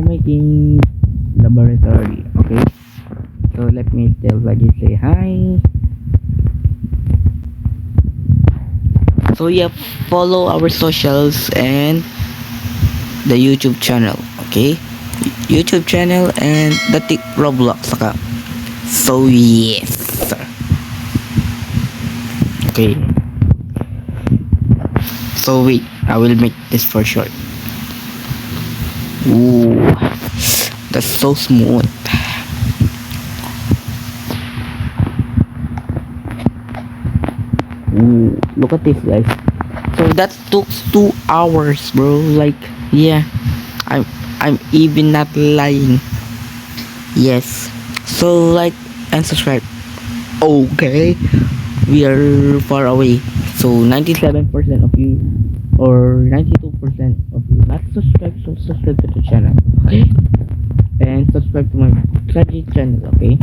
making laboratory. Okay, so let me tell Vajit say hi. So yeah, follow our socials and the YouTube channel. Okay, YouTube channel and the Roblox saka. So yes. Okay. So wait, I will make this for short. Ooh, that's so smooth. Ooh, look at this, guys. So that took 2 hours, bro. Like, yeah, I'm even not lying. Yes. So like and subscribe. Okay, we are far away. So 97% of you or 92% of you not subscribed, so subscribe to the channel. Okay, and subscribe to my study channel. Okay,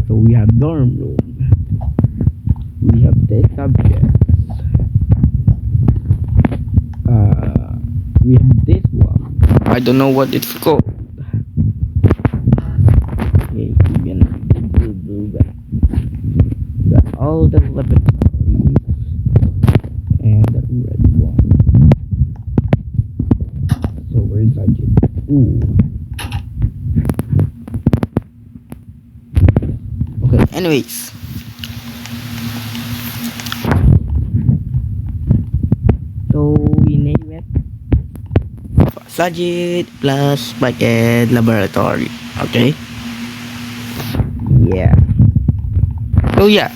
so we have dorm room, we have the subjects, we have this one, I don't know what it's called. Okay, even all the laboratories and the red one. So where is it? Ooh. Okay, anyways. So we name it Sajid plus Bucket Laboratory. Okay? Yeah. So yeah.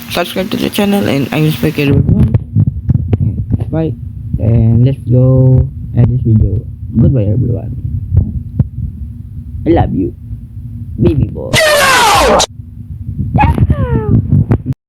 Subscribe to the channel and I respect everyone. Bye. And let's go end this video. Goodbye everyone. I love you. Baby boy.